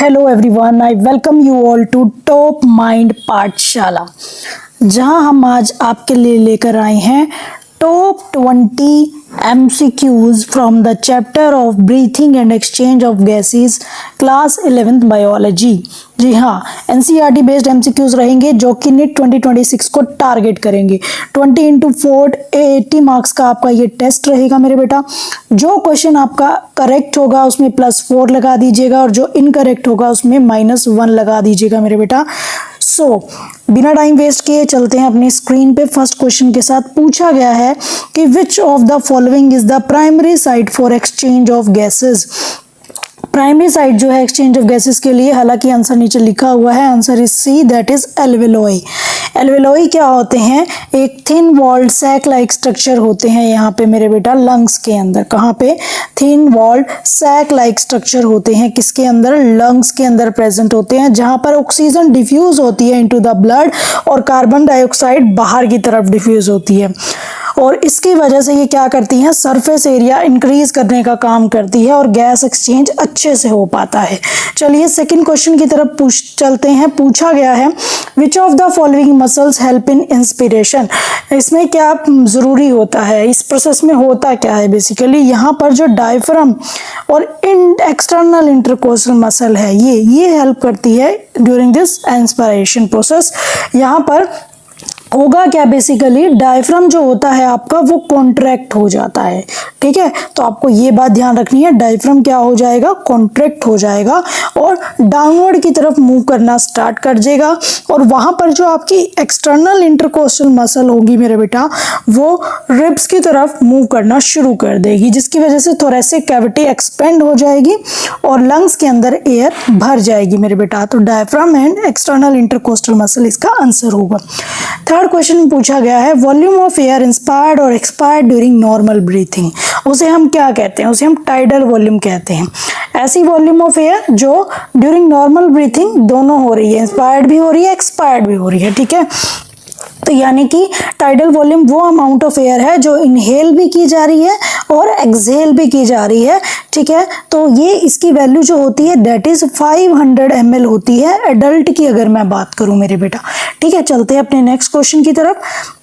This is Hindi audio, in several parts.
Hello everyone, I welcome you all to top mind Pathshala, जहां हम आज आपके लिए लेकर आए हैं top 20 MCQs from the chapter of breathing and exchange of gases class 11th biology. जी हाँ, NCERT बेस्ड MCQs रहेंगे जो कि NIT 2026 को टारगेट करेंगे। 20 इंटू 4 80 मार्क्स का आपका ये टेस्ट रहेगा मेरे बेटा। जो क्वेश्चन आपका करेक्ट होगा उसमें +4 लगा दीजिएगा और जो इनकरेक्ट होगा उसमें -1 लगा दीजिएगा मेरे बेटा। बिना टाइम वेस्ट किए चलते हैं अपनी स्क्रीन पे। फर्स्ट क्वेश्चन के साथ पूछा गया है कि विच of the following is the primary site for exchange of gases. Primary site जो है एक्सचेंज ऑफ गैसेस के लिए, हालांकि आंसर नीचे लिखा हुआ है, answer is C, that is alveoli. Alveoli क्या होते हैं? एक thin walled sac like structure होते हैं यहाँ पे मेरे बेटा लंग्स के अंदर। कहाँ पे? Thin walled sac like structure होते हैं किसके अंदर? लंग्स के अंदर प्रेजेंट होते हैं, जहाँ पर ऑक्सीजन डिफ्यूज होती है इनटू द ब्लड और कार्बन डाइऑक्साइड बाहर की तरफ डिफ्यूज होती है। और इसकी वजह से ये क्या करती हैं? सरफेस एरिया इंक्रीज करने का काम करती है और गैस एक्सचेंज अच्छे से हो पाता है। चलिए सेकंड क्वेश्चन की तरफ चलते हैं। पूछा गया है विच of the following muscles help in inspiration. इसमें क्या जरूरी होता है? इस प्रोसेस में होता क्या है? बेसिकली यहाँ पर जो डायफ्राम और एक्सटर्नल इंटरकोस्टल मसल है ये हेल्प करती है ड्यूरिंग दिस इंस्पिरेशन प्रोसेस। यहाँ पर होगा क्या? बेसिकली डायफ्राम जो होता है आपका वो कॉन्ट्रैक्ट हो जाता है। ठीक है, तो आपको ये बात ध्यान रखनी है, डायफ्राम क्या हो जाएगा? कॉन्ट्रैक्ट हो जाएगा और डाउनवर्ड की तरफ मूव करना स्टार्ट कर देगा। और वहां पर जो आपकी एक्सटर्नल इंटरकोस्टल मसल होगी मेरे बेटा, वो रिब्स की तरफ मूव करना शुरू कर देगी, जिसकी वजह से थोरेसिक कैविटी एक्सपेंड हो जाएगी और लंग्स के अंदर एयर भर जाएगी मेरे बेटा। तो diaphragm and external intercostal muscle इसका आंसर होगा। थर्ड क्वेश्चन में पूछा गया है वॉल्यूम ऑफ एयर इंस्पायर्ड और एक्सपायर्ड ड्यूरिंग नॉर्मल ब्रीथिंग। उसे हम क्या कहते हैं? उसे हम टाइडल वॉल्यूम कहते हैं। ऐसी वॉल्यूम ऑफ एयर जो ड्यूरिंग नॉर्मल ब्रीथिंग दोनों हो रही है, इंस्पायर्ड भी हो रही है, एक्सपायर्ड भी हो रही है। ठीक है, तो यानी कि टाइडल वॉल्यूम वो अमाउंट ऑफ एयर है जो इनहेल भी की जा रही है और एक्सहेल भी की जा रही है। ठीक है, तो ये इसकी वैल्यू जो होती है दैट इज 500 ml होती है एडल्ट की, अगर मैं बात करूं मेरे बेटा। ठीक है, चलते हैं अपने नेक्स्ट क्वेश्चन की तरफ।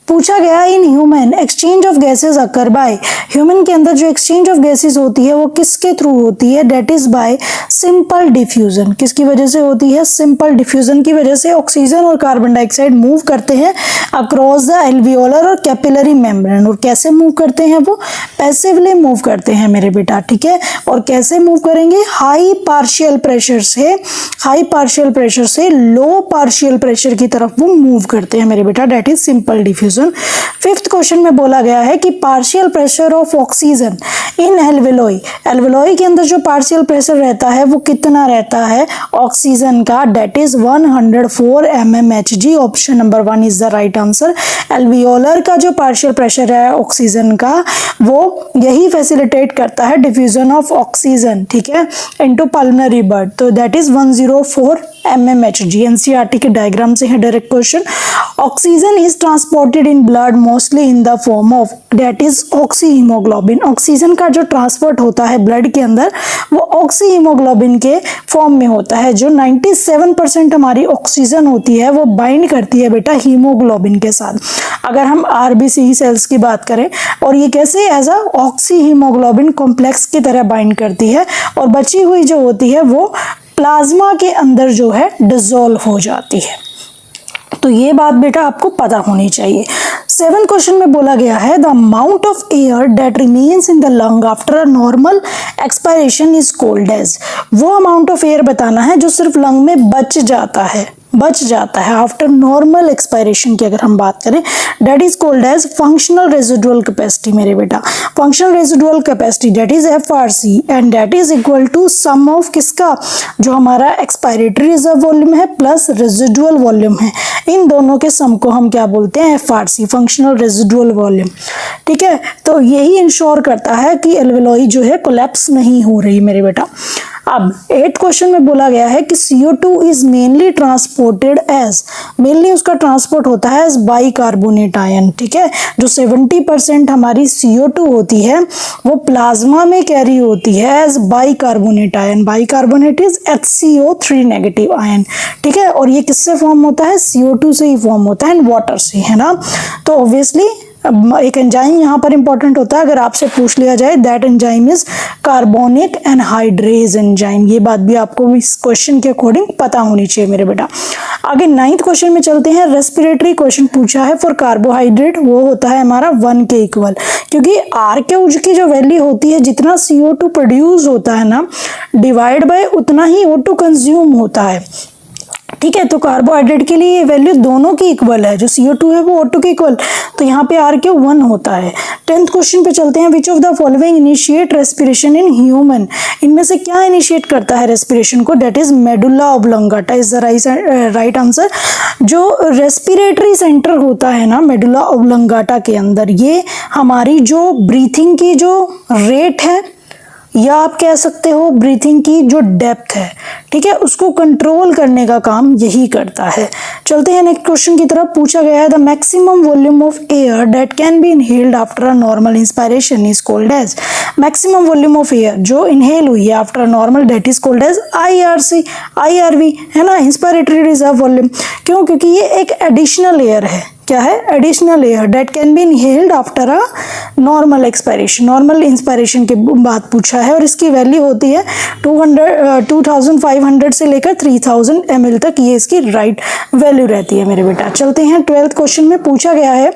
पूछा गया in human exchange of gases occur by. Human के अंदर जो एक्सचेंज ऑफ गैसेस होती है वो किसके थ्रू होती है? That is by simple diffusion. किसकी वजह से होती है? सिंपल डिफ्यूजन की वजह से ऑक्सीजन और कार्बन डाइऑक्साइड मूव करते हैं अक्रॉस द एल्वियोलर और कैपिलरी मेम्ब्रेन। और कैसे मूव करते हैं? वो पैसिवली मूव करते हैं मेरे बेटा। ठीक है, और कैसे मूव करेंगे? हाई पार्शियल प्रेशर से लो पार्शियल प्रेशर की तरफ वो मूव करते हैं मेरे बेटा। That is simple diffusion. Fifth question में बोला गया है कि partial pressure of oxygen in alveoli. Alveoli के अंदर जो पार्शियल प्रेशर रहता है वो कितना रहता है ऑक्सीजन का? That is 104 mmHg। Option number 1 is the right answer. Alveolar का जो पार्शियल प्रेशर है ऑक्सीजन का वो यही फैसिलिटेट करता है डिफ्यूजन ऑफ ऑक्सीजन, ठीक है, इनटू पल्मोनरी बर्ड। तो दैट इज 104 mmHg। एनसीईआरटी के डायग्राम से है direct question. Oxygen is transported in blood mostly in the form of, that is oxy haemoglobin. Oxygen का जो ट्रांसपोर्ट होता है ब्लड के अंदर वो ऑक्सी हीमोग्लोबिन के फॉर्म में होता है। जो 97% हमारी ऑक्सीजन होती है वो बाइंड करती है बेटा हीमोग्लोबिन के साथ, अगर हम आरबीसी सेल्स की बात करें। और ये कैसे? As a oxyhaemoglobin complex की तरह बाइंड करती है और बची हुई जो होती है वो प्लाज्मा के अंदर जो है डिसॉल्व हो जाती है। तो ये बात बेटा आपको पता होनी चाहिए। 7th क्वेश्चन में बोला गया है the amount of air that remains in the lung after a normal expiration is called as. वो अमाउंट ऑफ एयर बताना है जो सिर्फ लंग में बच जाता है आफ्टर नॉर्मल एक्सपायरेशन की अगर हम बात करें, that is called as functional residual capacity मेरे बेटा। Functional residual capacity that is FRC and that is equal to sum of किसका? जो हमारा एक्सपायरेटरी रिजर्व वॉल्यूम है प्लस रेजिडुअल वॉल्यूम है, इन दोनों के सम को हम क्या बोलते हैं? FRC, functional residual volume. ठीक है, तो यही इंश्योर करता है कि एल्वेलोई जो है कोलैप्स नहीं हो रही मेरे बेटा। अब 8th क्वेश्चन में बोला गया है कि CO2 is mainly transported as, mainly उसका ट्रांसपोर्ट होता है एज बाइकार्बोनेट आयन, ठीक है। जो 70% हमारी CO2 होती है वो प्लाज्मा में कैरी होती है as bicarbonate ion. Bicarbonate is HCO3 negative ion, ठीक है। और ये किससे फॉर्म होता है? CO2 से ही फॉर्म होता है, वाटर से, है ना। तो ऑब्वियसली एक एंजाइम यहाँ पर इंपॉर्टेंट होता है। अगर आपसे पूछ लिया जाए that enzyme is carbonic anhydrase enzyme, ये बात भी आपको इस क्वेश्चन के अकॉर्डिंग पता होनी चाहिए मेरे बेटा। आगे 9th क्वेश्चन में चलते हैं। रेस्पिरेटरी क्वेश्चन पूछा है फॉर कार्बोहाइड्रेट, वो होता है हमारा 1 के इक्वल, क्योंकि आर के उज की जो वैल्यू होती है, जितना CO2 प्रोड्यूस होता है ना, डिवाइड बाय उतना ही O2 कंज्यूम होता है, ठीक है। तो कार्बोहाइड्रेट के लिए ये वैल्यू दोनों की इक्वल है, जो CO2 है वो O2 के इक्वल, तो यहाँ पे R के 1 होता है। 10th क्वेश्चन पे चलते हैं। Which of the following initiate respiration in human, इनमें से क्या इनिशिएट करता है रेस्पिरेशन को? That is medulla oblongata is the right answer. जो रेस्पिरेटरी सेंटर होता है ना मेडुला ऑब्लोंगाटा के अंदर, ये हमारी जो ब्रीथिंग की जो रेट है, या आप कह सकते हो ब्रीथिंग की जो डेप्थ है, ठीक है, उसको कंट्रोल करने का काम यही करता है। चलते हैं नेक्स्ट क्वेश्चन की तरफ। पूछा गया है the maximum volume of air that can be inhaled after a normal inspiration is called as, maximum volume of air जो इनहेल हुई है after a normal, that is called as IRC, IRV, है ना, इंस्पायरेटरी रिजर्व वॉल्यूम। क्यों? क्योंकि ये एक एडिशनल एयर है। क्या है? Additional air that can be inhaled after a normal expiration, normal inspiration के बाद पूछा है, और इसकी वैल्यू होती है 2500 से लेकर 3000 ml तक, ये इसकी राइट वैल्यू रहती है मेरे बेटा। चलते हैं 12th क्वेश्चन में। पूछा गया है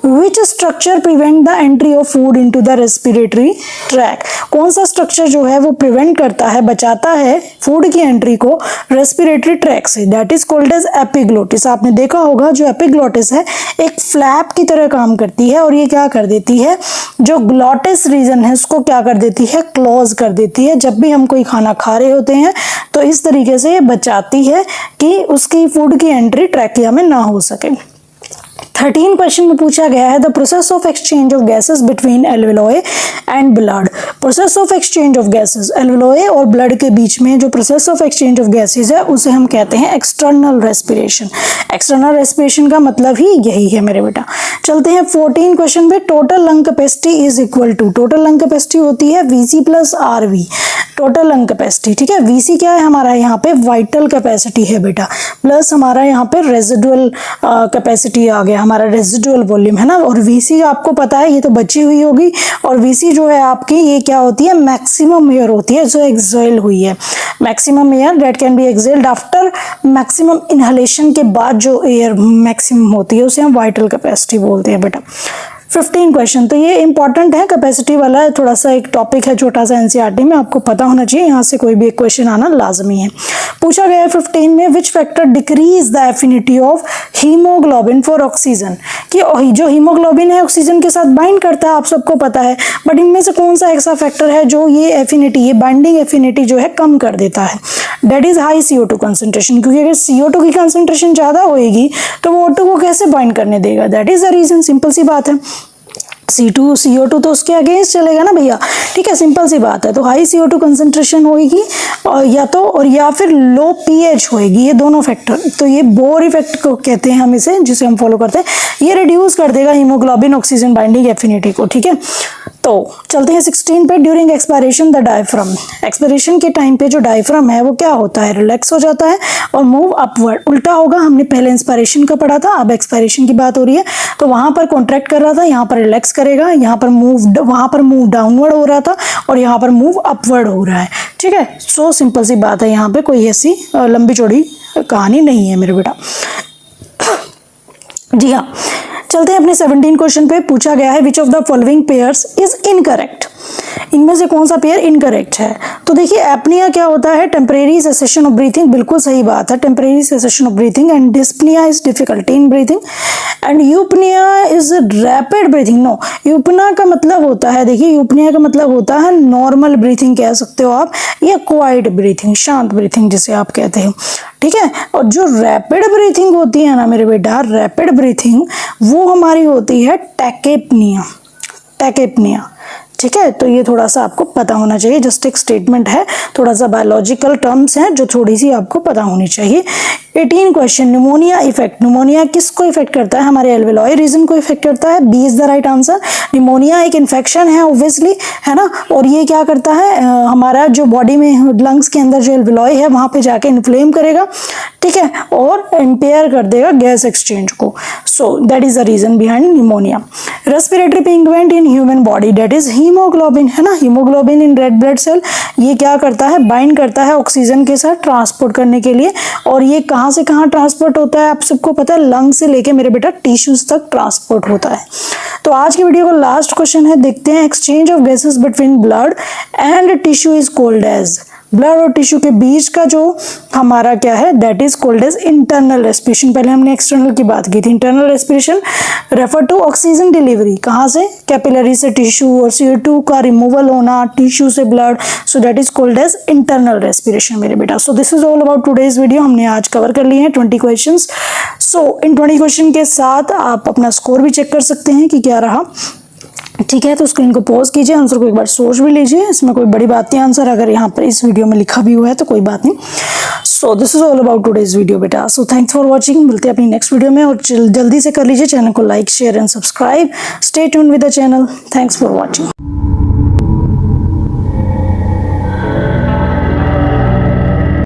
Which structure prevent the entry of food into the respiratory tract, कौन सा स्ट्रक्चर जो है वो प्रिवेंट करता है, बचाता है फूड की एंट्री को रेस्पिरेटरी ट्रैक से? That is called as epiglottis. आपने देखा होगा जो एपिग्लोटिस है एक फ्लैप की तरह काम करती है, और ये क्या कर देती है, जो ग्लॉटिस रीजन है उसको क्या कर देती है, क्लोज कर देती है। जब भी हम कोई खाना खा रहे होते हैं तो इस तरीके से ये बचाती है कि उसकी फूड की एंट्री ट्रैकिया में ना हो सके। 13 क्वेश्चन में पूछा गया है the process of exchange of gases between alveoli and blood. Process of exchange of gases, alveoli और ब्लड के बीच में जो process of exchange of gases है उसे हम कहते हैं एक्सटर्नल रेस्पिरेशन। एक्सटर्नल रेस्पिरेशन का मतलब ही यही है मेरे बेटा। चलते हैं 14 क्वेश्चन में। Total lung capacity is equal to, total lung capacity होती है VC plus RV, total lung capacity, ठीक है। VC क्या है हमारा यहाँ पे? वाइटल कैपेसिटी है बेटा, प्लस हमारा यहाँ पे रेजिडुअल कैपेसिटी आ गया, हमारा रेजिडुअल वॉल्यूम, है ना। और VC आपको पता है ये तो बची हुई होगी, और VC जो है आपकी ये क्या होती है? मैक्सिमम एयर होती है जो एक्सहेल हुई है। Maximum air that can B exhaled after maximum inhalation के बाद जो एयर मैक्सिमम होती है उसे हम वाइटल कैपेसिटी बोलते हैं बेटा। 15 क्वेश्चन, तो ये इंपॉर्टेंट है, कैपेसिटी वाला है, थोड़ा सा एक टॉपिक है छोटा सा NCERT में, आपको पता होना चाहिए, यहाँ से कोई भी एक क्वेश्चन आना लाजमी है। पूछा गया है 15 में which factor decrease the affinity of haemoglobin for oxygen, कि जो हीमोग्लोबिन है ऑक्सीजन के साथ बाइंड करता है, आप सबको पता है, बट इनमें से कौन सा ऐसा फैक्टर है जो ये एफिनिटी, ये बाइंडिंग एफिनिटी जो है कम कर देता है? That is high CO2 concentration, क्योंकि अगर CO2 की कंसंट्रेशन ज्यादा होएगी तो वो O2 को कैसे बाइंड करने देगा? That is the reason, simple सी बात है। CO2 तो उसके अगेंस्ट चलेगा ना भैया, ठीक है, सिंपल सी बात है। तो हाई CO2 कंसंट्रेशन होगी, और या फिर लो pH होएगी, ये दोनों फैक्टर। तो ये बोर इफेक्ट को कहते हैं हम इसे, जिसे हम फॉलो करते हैं। ये रिड्यूस कर देगा हीमोग्लोबिन ऑक्सीजन बाइंडिंग एफिनिटी को, ठीक है। तो चलते हैं 16 पे। During expiration the diaphragm, expiration के टाइम पे जो डायफ्राम है वो क्या होता है? रिलैक्स हो जाता है और मूव अपवर्ड, उल्टा होगा। हमने पहले इंस्पायरेशन का पढ़ा था, अब एक्सपायरेशन की बात हो रही है। तो वहां पर कॉन्ट्रैक्ट कर रहा था, यहाँ पर रिलैक्स करेगा, यहाँ पर वहां पर मूव डाउनवर्ड हो रहा था, और यहाँ पर मूव अपवर्ड हो रहा है, ठीक है। सो सिंपल सी बात है, यहाँ पे कोई ऐसी लंबी चौड़ी कहानी नहीं है मेरे बेटा। जी हाँ, चलते हैं अपने 17 क्वेश्चन पे। पूछा गया है विच of the following pairs is incorrect, इनमें से कौन सा पेयर इनकरेक्ट है? तो देखिए एपनिया क्या होता है? टेम्परेरी सेसेशन ऑफ ब्रीथिंग, बिल्कुल सही बात है, temporary cessation of breathing. And dyspnoea is difficulty in breathing, and eupnoea is rapid breathing. No, eupnoea का मतलब होता है, देखिए यूपनिया का मतलब होता है नॉर्मल ब्रीथिंग कह सकते हो आप, या क्वाइट ब्रीथिंग, शांत ब्रीथिंग जिसे आप कहते हो, ठीक है। और जो रैपिड ब्रीथिंग होती है ना मेरे बेटा, रैपिड ब्रीथिंग वो हमारी होती है टैकेपनिया, टैकेपनिया, ठीक है, तो ये थोड़ा सा आपको पता होना चाहिए, जस्ट एक स्टेटमेंट है, थोड़ा सा बायोलॉजिकल टर्म्स हैं जो थोड़ी सी आपको पता होनी चाहिए। 18 क्वेश्चन, निमोनिया इफेक्ट, निमोनिया किसको इफेक्ट करता है? हमारे एल्वेलॉय रीजन को इफेक्ट करता है, B is the right answer. Pneumonia एक इन्फेक्शन है ऑब्वियसली, है ना, और ये क्या करता है, हमारा जो बॉडी में लंग्स के अंदर जो एल्वेलॉय है वहां पे जाके इन्फ्लेम करेगा, ठीक है, और इम्पेयर कर देगा गैस एक्सचेंज को। So that is the reason behind pneumonia. Respiratory pigment in human body, that is haemoglobin, है ना, haemoglobin in red blood cell, ये क्या करता है, बाइंड करता है ऑक्सीजन के साथ ट्रांसपोर्ट करने के लिए, और ये कहाँ से कहाँ ट्रांसपोर्ट होता है आप सबको पता है, लंग से लेके मेरे बेटा टिश्यूज तक ट्रांसपोर्ट होता है। तो आज की वीडियो का लास्ट क्वेश्चन है, देखते हैं, exchange of gases between blood and tissue is called as, blood और टिश्यू के बीच का जो हमारा क्या है, that is called as internal respiration. पहले हमने एक्सटर्नल की बात की थी। Internal respiration refer to oxygen delivery, कहाँ से, कैपिलरी से टिश्यू, और CO2 का रिमूवल होना टिश्यू से blood, so that is called as internal respiration मेरे बेटा। So this is all about today's video, हमने आज कवर कर लिए हैं 20 क्वेश्चन। सो इन 20 क्वेश्चन के साथ आप अपना स्कोर भी चेक कर सकते हैं कि क्या रहा, ठीक है। तो स्क्रीन को पॉज कीजिए, आंसर को एक बार सोच भी लीजिए, इसमें कोई बड़ी बात नहीं, आंसर अगर यहाँ पर इस वीडियो में लिखा भी हुआ है तो कोई बात नहीं। So this is all about today's video बेटा। सो थैंक्स फॉर वाचिंग, मिलते हैं अपनी नेक्स्ट वीडियो में, और जल्दी से कर लीजिए चैनल को like share and subscribe. Stay tuned with the channel. Thanks for watching.